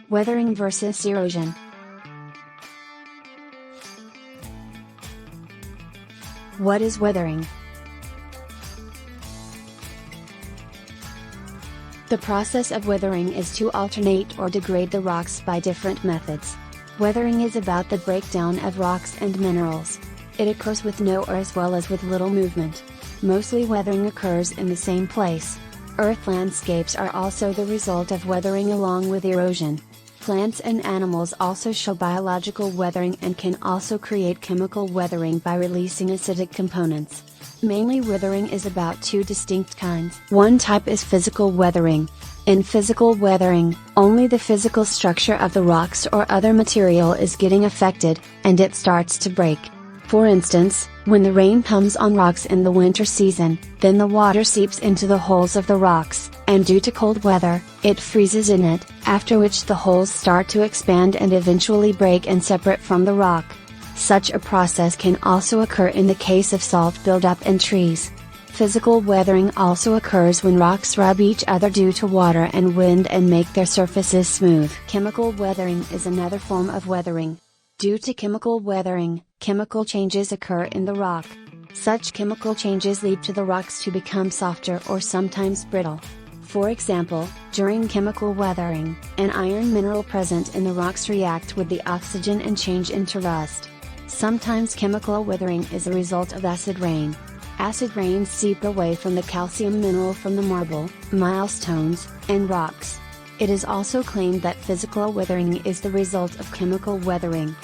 Weathering versus erosion. What is weathering? The process of weathering is to alternate or degrade the rocks by different methods. Weathering is about the breakdown of rocks and minerals. It occurs with no or as well as with little movement. Mostly weathering occurs in the same place. Earth landscapes are also the result of weathering along with erosion. Plants and animals also show biological weathering and can also create chemical weathering by releasing acidic components. Mainly weathering is about two distinct kinds. One type is physical weathering. In physical weathering, only the physical structure of the rocks or other material is getting affected, and it starts to break. For instance, when the rain comes on rocks in the winter season, then the water seeps into the holes of the rocks, and due to cold weather, it freezes in it, after which the holes start to expand and eventually break and separate from the rock. Such a process can also occur in the case of salt buildup in trees. Physical weathering also occurs when rocks rub each other due to water and wind and make their surfaces smooth. Chemical weathering is another form of weathering. Due to chemical weathering, chemical changes occur in the rock. Such chemical changes lead to the rocks to become softer or sometimes brittle. For example, during chemical weathering, an iron mineral present in the rocks react with the oxygen and change into rust. Sometimes chemical weathering is a result of acid rain. Acid rains seep away from the calcium mineral from the marble, milestones, and rocks. It is also claimed that physical weathering is the result of chemical weathering.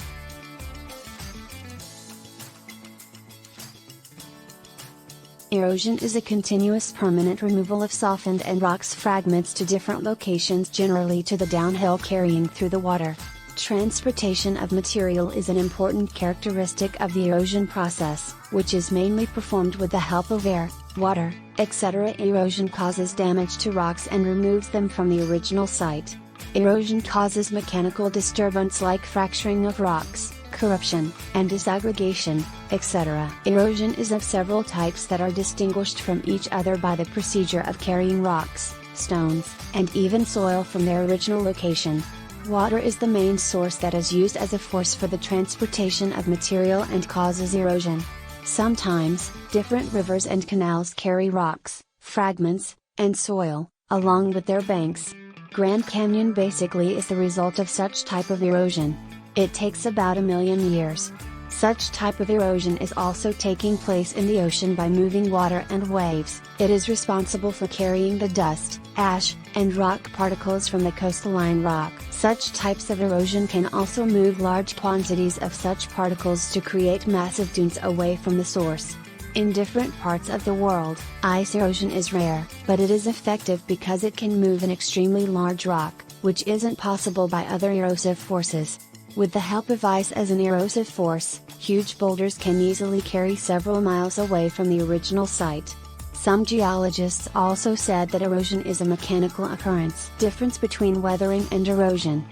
Erosion is a continuous permanent removal of softened and rocks fragments to different locations, generally to the downhill carrying through the water. Transportation of material is an important characteristic of the erosion process, which is mainly performed with the help of air, water, etc. Erosion causes damage to rocks and removes them from the original site. Erosion causes mechanical disturbance like fracturing of rocks, corruption, and disaggregation, etc. Erosion is of several types that are distinguished from each other by the procedure of carrying rocks, stones, and even soil from their original location. Water is the main source that is used as a force for the transportation of material and causes erosion. Sometimes, different rivers and canals carry rocks, fragments, and soil, along with their banks. Grand Canyon basically is the result of such type of erosion. It takes about 1 million years. Such type of erosion is also taking place in the ocean by moving water and waves. It is responsible for carrying the dust, ash, and rock particles from the coastline rock. Such types of erosion can also move large quantities of such particles to create massive dunes away from the source. In different parts of the world, ice erosion is rare, but it is effective because it can move an extremely large rock, which isn't possible by other erosive forces. With the help of ice as an erosive force, huge boulders can easily carry several miles away from the original site. Some geologists also said that erosion is a mechanical occurrence. Difference between weathering and erosion.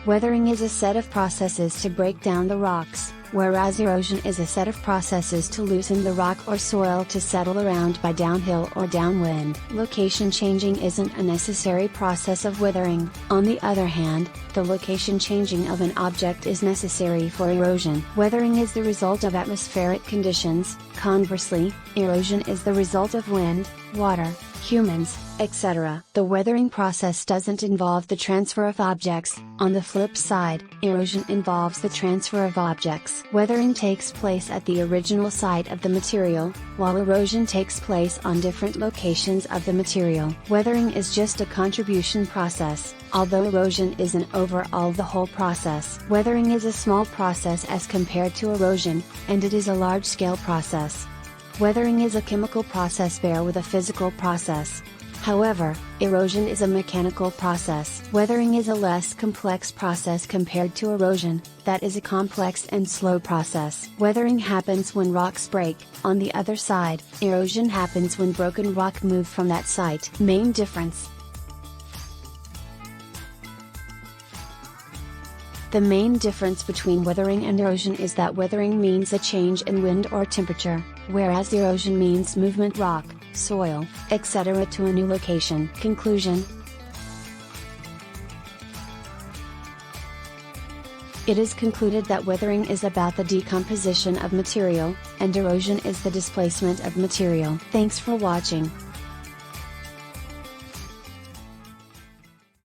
Weathering is a set of processes to break down the rocks, whereas erosion is a set of processes to loosen the rock or soil to settle around by downhill or downwind. Location changing isn't a necessary process of weathering. On the other hand, the location changing of an object is necessary for erosion. Weathering is the result of atmospheric conditions. Conversely, erosion is the result of wind, water, humans, etc. The weathering process doesn't involve the transfer of objects. On the flip side, erosion involves the transfer of objects. Weathering takes place at the original site of the material, while erosion takes place on different locations of the material. Weathering is just a contribution process, although erosion is an overall the whole process. Weathering is a small process as compared to erosion, and it is a large-scale process. Weathering is a chemical process paired with a physical process. However, erosion is a mechanical process. Weathering is a less complex process compared to erosion, that is a complex and slow process. Weathering happens when rocks break. On the other side, erosion happens when broken rock moves from that site. Main difference. The main difference between weathering and erosion is that weathering means a change in wind or temperature, whereas erosion means movement rock, soil, etc. to a new location. Conclusion: It is concluded that weathering is about the decomposition of material, and erosion is the displacement of material. Thanks for watching.